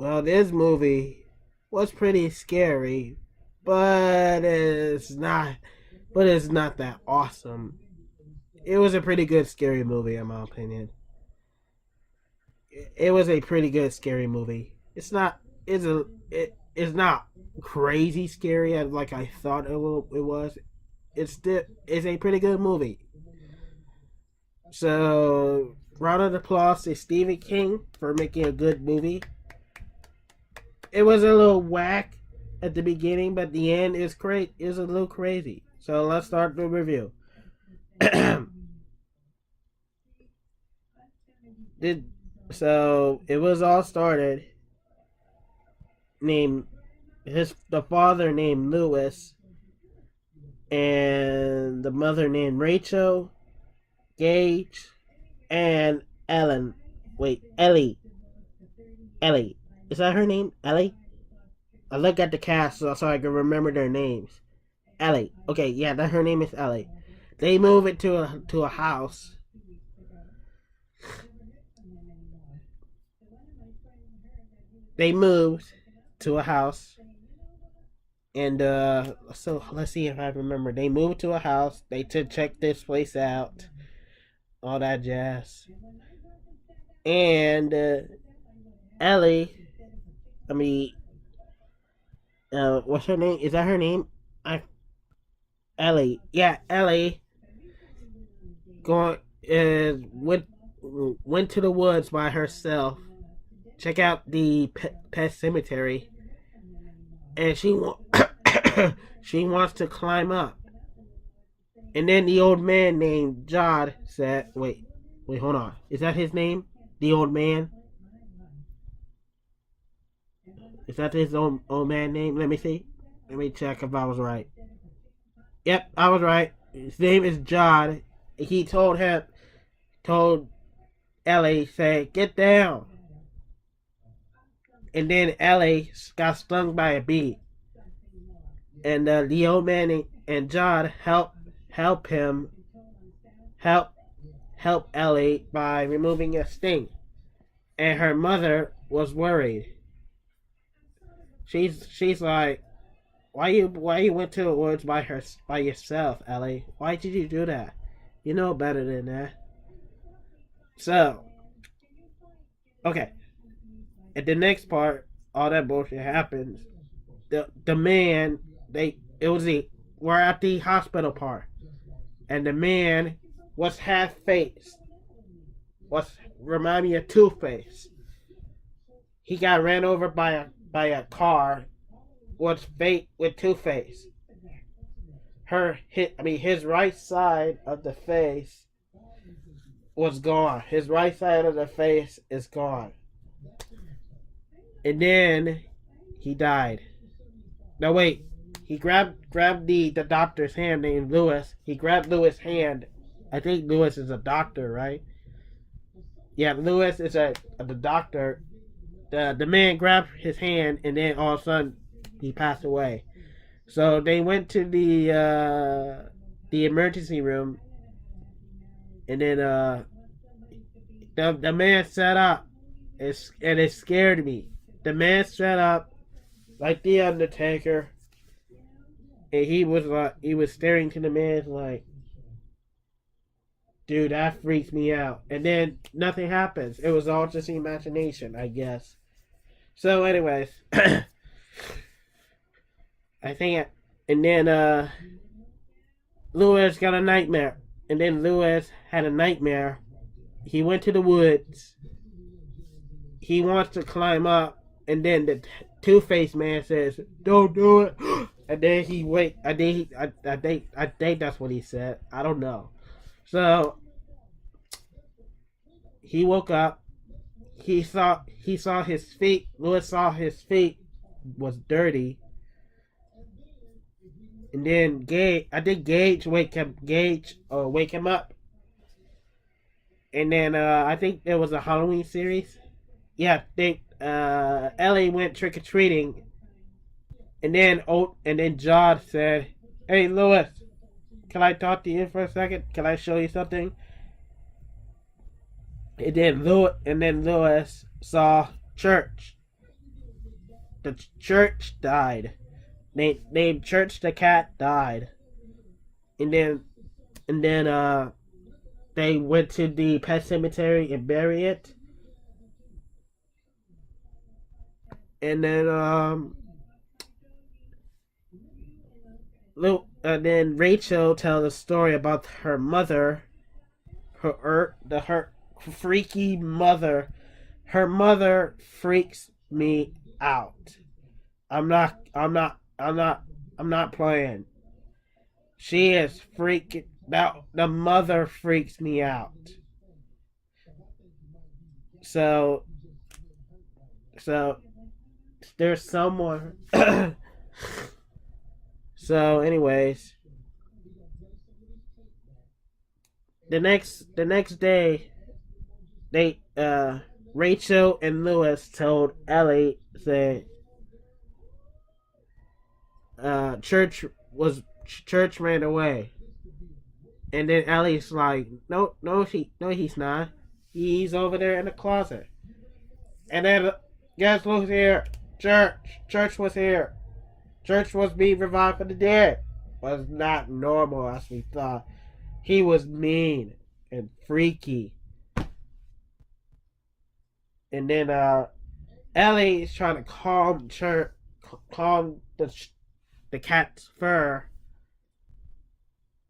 Well, this movie was pretty scary, but it's not. But it's not that awesome. It was a pretty good scary movie, in my opinion. It was a pretty good scary movie. It's not. It's not crazy scary as like I thought it was. It's a pretty good movie. So round of applause to Stephen King for making a good movie. It was a little whack at the beginning, but the end is great. Is a little crazy. So let's start the review. Did so it was all started named the father named Lewis and the mother named Rachel, Gage, and Ellen. Wait, Ellie. Ellie. Is that her name? Ellie? I look at the cast so I can remember their names. Ellie. Okay, yeah, that her name is Ellie. They move it to a house. They moved to a house, and so let's see if I remember. They moved to a house. They to check this place out, all that jazz. And Ellie, I mean, what's her name? Is that her name? I Ellie. Yeah, Ellie. Going went to the woods by herself. Check out the pet cemetery, and she wants to climb up. And then the old man named Jod said, "Wait, hold on. Is that his name? The old man? Is that his old man name? Let me see. Let me check if I was right. Yep, I was right. His name is Jod. He told Ellie, say, get down. And then Ellie got stung by a bee. And the old man and Jod help Ellie by removing a sting. And her mother was worried. She's like, why you went to the woods by yourself, Ellie? Why did you do that? You know better than that. So, okay. At the next part, all that bullshit happens. The man we're at the hospital part, and the man was half faced. Remind me of Two-Face. He got ran over by a car. Was fake with Two-Face. His right side of the face was gone. His right side of the face is gone. And then he died. No, wait. He grabbed the doctor's hand named Lewis. He grabbed Lewis' hand. I think Lewis is a doctor, right? Yeah, Lewis is the doctor. The man grabbed his hand, and then all of a sudden he passed away. So they went to the emergency room, and then the man sat up, and it scared me. The man sat up like the Undertaker, and he was staring to the man like, dude, that freaks me out. And then nothing happens. It was all just imagination, I guess. So, anyways, I think, and then Lewis got a nightmare, and then Lewis had a nightmare. He went to the woods. He wants to climb up. And then the Two-Face man says, "Don't do it." And then he wait. I think that's what he said. I don't know. So he woke up. He saw his feet. Lewis saw his feet was dirty. And then Gage wake him up. And then I think there was a Halloween series. Yeah, Ellie went trick or treating, and then Jod said, "Hey, Lewis, can I talk to you for a second? Can I show you something?" And then Lewis saw church, the Church died. Named Church the cat died. And then they went to the pet cemetery and buried it. And then Rachel tells a story about her mother, her freaky mother. Her mother freaks me out. I'm not playing. She is freaking now. The mother freaks me out. So so there's someone. So anyways, the next day, they Rachel and Lewis told Ellie that church ran away. And then Ellie's like, no, he's not. He's over there in the closet. And then guess who's here? Church was here. Church was being revived from the dead. Was not normal as we thought. He was mean and freaky. And then Ellie is trying to calm the cat's fur,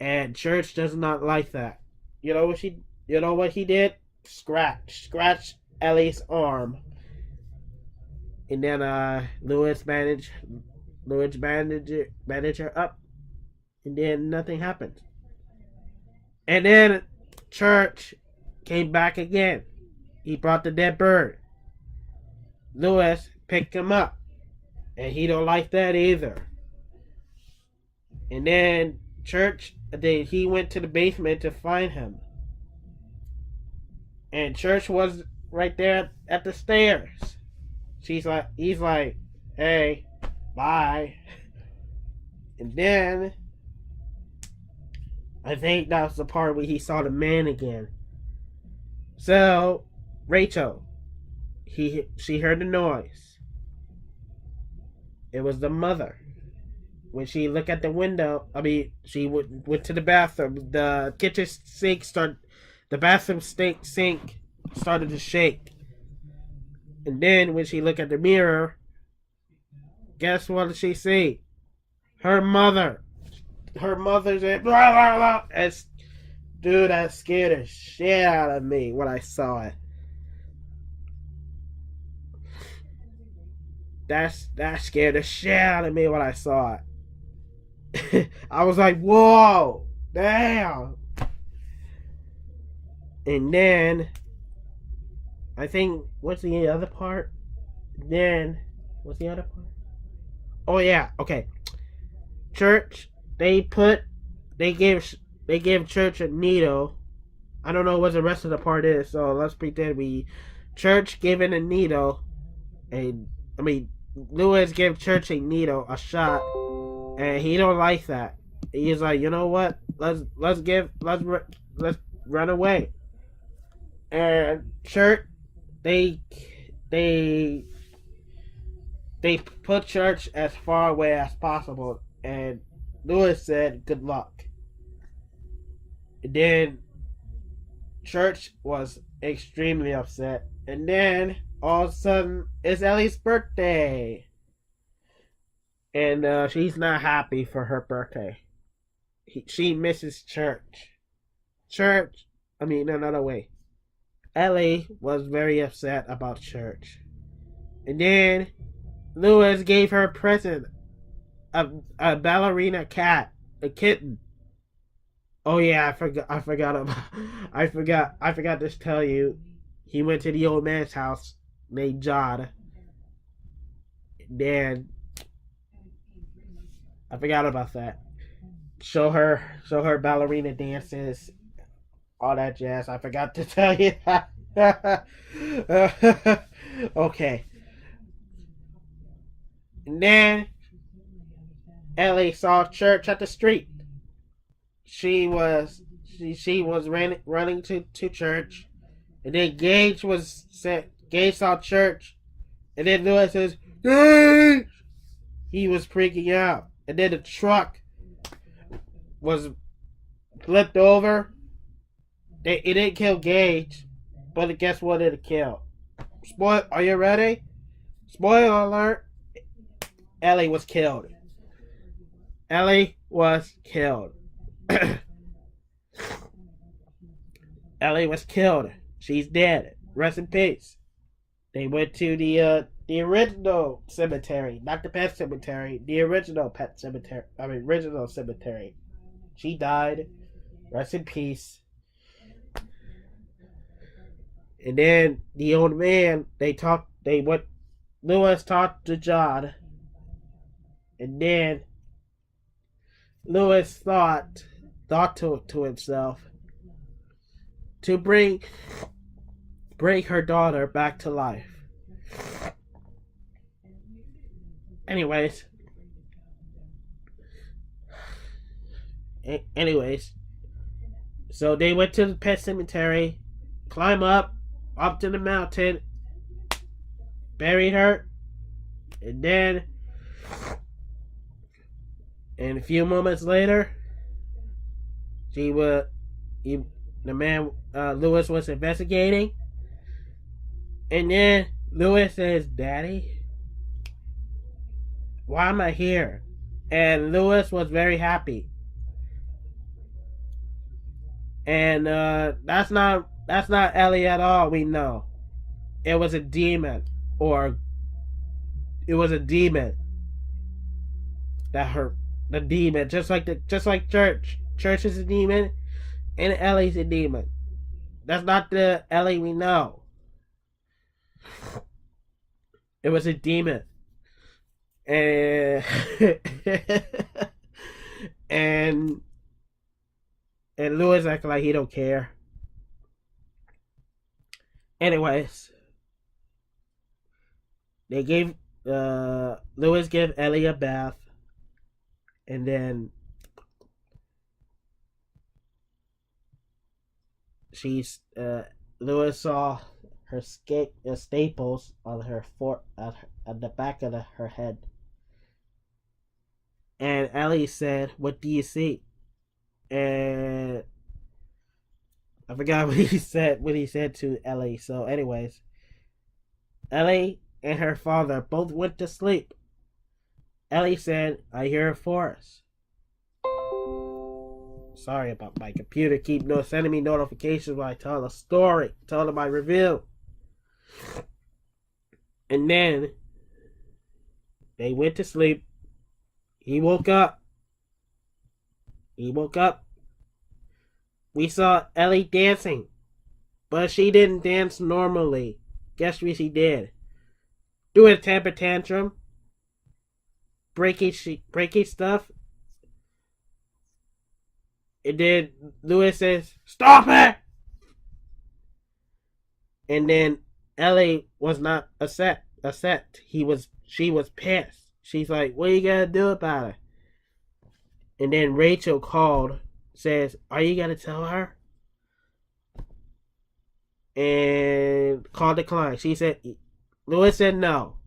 and Church does not like that. You know what he did? Scratch Ellie's arm. And then Lewis bandaged her up, and then nothing happened. And then Church came back again. He brought the dead bird. Lewis picked him up, and he don't like that either. And then he went to the basement to find him. And Church was right there at the stairs. He's like, hey, bye. And then I think that was the part where he saw the man again. So Rachel, she heard the noise. It was the mother. When she looked at the window, she went to the bathroom. The kitchen sink the bathroom sink started to shake. And then when she looked at the mirror, guess what did she see? Her mother. Her mother's in blah, blah, blah. Dude, that scared the shit out of me when I saw it. That scared the shit out of me when I saw it. I was like, whoa, damn. And then I think what's the other part? What's the other part? Oh yeah, okay. Church, they gave Church a needle. I don't know what the rest of the part is, so let's pretend Church gave it a needle, and Lewis gave Church a needle, a shot, and he don't like that. He's like, you know what? Let's run away. And Church, they put Church as far away as possible, and Lewis said, good luck. And then Church was extremely upset. And then all of a sudden, it's Ellie's birthday. And she's not happy for her birthday. She misses Church. No, wait. Ellie was very upset about Church. And then Lewis gave her a present. A ballerina cat. A kitten. Oh yeah, I forgot to tell you. He went to the old man's house named John. Then I forgot about that. Show her ballerina dances, all that jazz. I forgot to tell you that. Okay. And then Ellie saw Church at the street. She was running to Church, and then Gage saw Church, and then Lewis says, He was freaking out. And then the truck was flipped over. It didn't kill Gage, but guess what it killed? Are you ready? Spoiler alert. Ellie was killed. Ellie was killed. Ellie was killed. She's dead. Rest in peace. They went to the original cemetery, not the pet cemetery, the original pet cemetery. Original cemetery. She died. Rest in peace. And then the old man, Lewis talked to John. And then Lewis thought to himself to bring her daughter back to life. Anyways, so they went to the pet cemetery, climb up to the mountain, buried her, and then, and a few moments later, Lewis was investigating, and then Lewis says, "Daddy, why am I here?" And Lewis was very happy. And that's not Ellie at all. We know it was a demon, or it was a demon that hurt the demon, just like Church. Church is a demon, and Ellie's a demon. That's not the Ellie we know. It was a demon, and and Lewis acted like he don't care. Anyways, they gave Lewis gave Ellie a bath, and then Lewis saw her staples on her at the back of her head, and Ellie said, "What do you see?" And I forgot what he said to Ellie. So anyways, Ellie and her father both went to sleep. Ellie said, "I hear a forest." Sorry about my computer. Keep sending me notifications when I tell a story, tell them my review. And then they went to sleep. He woke up. We saw Ellie dancing, but she didn't dance normally. Guess what she did? Doing a temper tantrum, breaking stuff. And then Lewis says, "Stop it!" And then Ellie was not upset. She was pissed. She's like, "What are you gonna do about it?" And then Rachel called, says, "Are you gonna tell her?" And call declined. Lewis said no.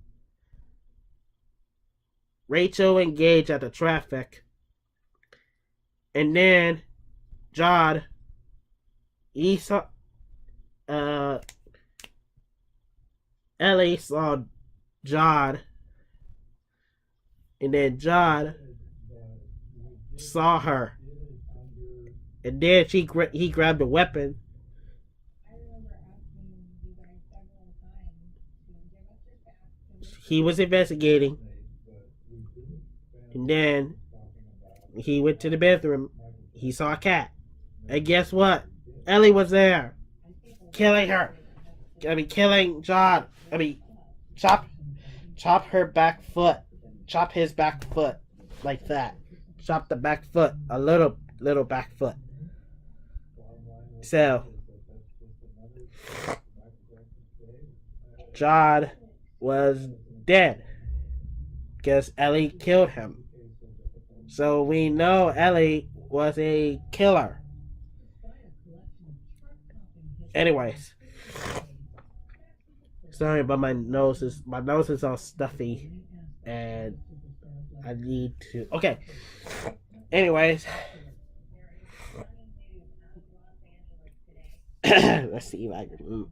Rachel engaged at the traffic. And then John, he saw Ellie saw John, and then John saw her, and then he grabbed a weapon. He was investigating, and then he went to the bathroom. He saw a cat, and guess what? Ellie was there, killing her. Killing John. Chop her back foot. Chop his back foot like that. Chop the back foot, a little back foot. So John was dead because Ellie killed him. So we know Ellie was a killer. Anyways, Sorry, but my nose is all stuffy, and I need to. Okay. Anyways, let's see if I can.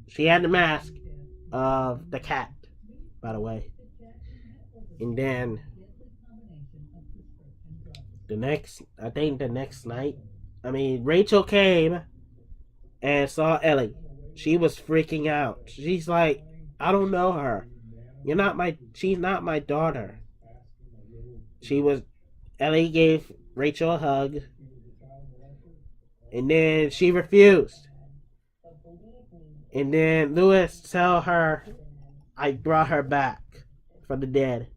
She had the mask of the cat, by the way, and then the next night, Rachel came and saw Ellie. She was freaking out. She's like, I don't know her. She's not my daughter. Ellie gave Rachel a hug, and then she refused. And then Lewis tell her, I brought her back from the dead.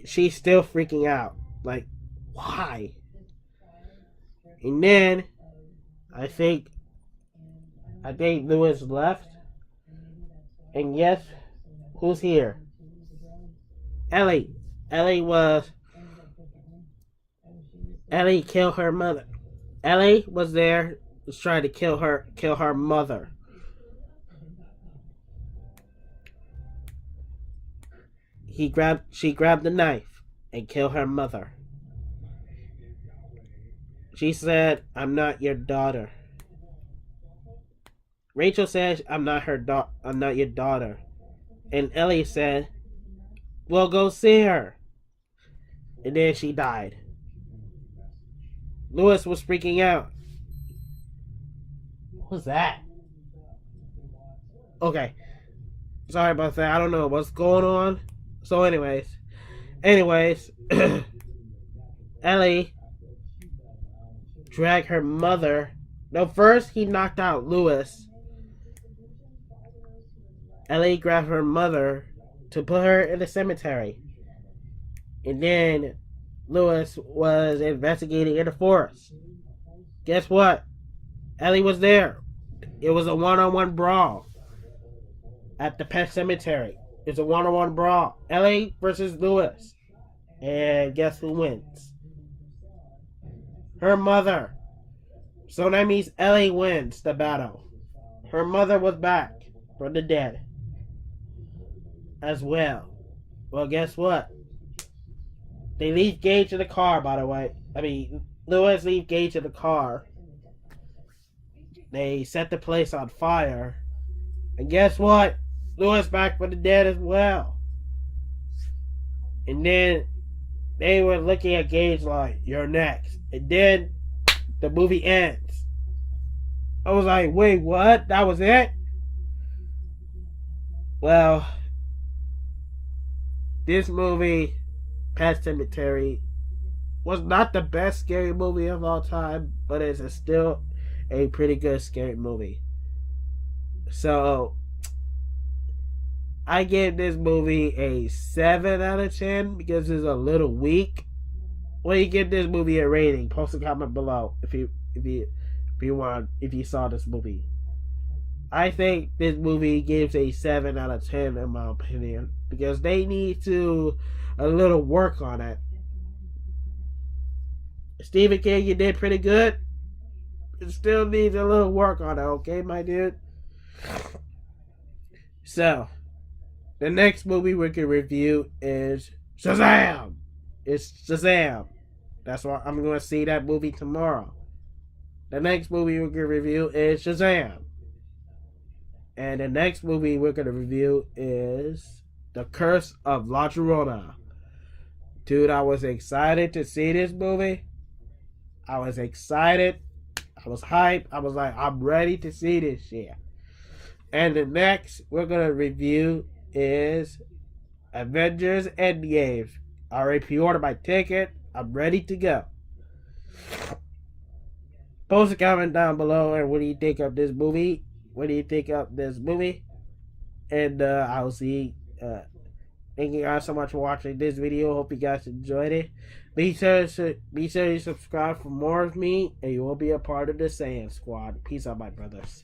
She's still freaking out. Like, why? And then I think Lewis left. And guess who's here? Ellie. Ellie killed her mother. Ellie was there, was trying to kill her mother. She grabbed the knife and killed her mother. She said, I'm not your daughter. Rachel said, I'm not your daughter. And Ellie said, well, go see her. And then she died. Lewis was freaking out. What was that? Okay. Sorry about that. I don't know what's going on. So anyways, Ellie dragged her mother. No, first he knocked out Lewis. Ellie grabbed her mother to put her in the cemetery. And then Lewis was investigating in the forest. Guess what? Ellie was there. It was a one-on-one brawl at the pet cemetery. It's a one-on-one brawl. Ellie versus Lewis. And guess who wins? Her mother. So that means Ellie wins the battle. Her mother was back from the dead as well. Well, guess what? They leave Gage in the car, by the way. Lewis leave Gage in the car. They set the place on fire. And guess what? Lewis back from the dead as well. And then they were looking at Gage like, you're next. And then the movie ends. I was like, wait, what? That was it? Well, this movie, Pet Sematary, was not the best scary movie of all time, but it's still a pretty good scary movie. So I gave this movie a 7 out of 10 because it's a little weak. When you give this movie a rating, post a comment below if you saw this movie. I think this movie gives a 7 out of 10 in my opinion because they need to a little work on it. Stephen King, you did pretty good. It still needs a little work on it, okay, my dude? So, the next movie we can review is Shazam! It's Shazam. That's why I'm going to see that movie tomorrow. The next movie we can review is Shazam. And the next movie we're going to review is The Curse of La Llorona. Dude, I was excited to see this movie. I was excited. I was hyped. I was like, I'm ready to see this shit. And the next we're going to review is Avengers Endgame. I already pre-ordered my ticket. I'm ready to go. Post a comment down below and what do you think of this movie? What do you think of this movie? And I'll see. Thank you guys so much for watching this video. Hope you guys enjoyed it. Be sure you subscribe for more of me, and you will be a part of the Saiyan Squad. Peace out, my brothers.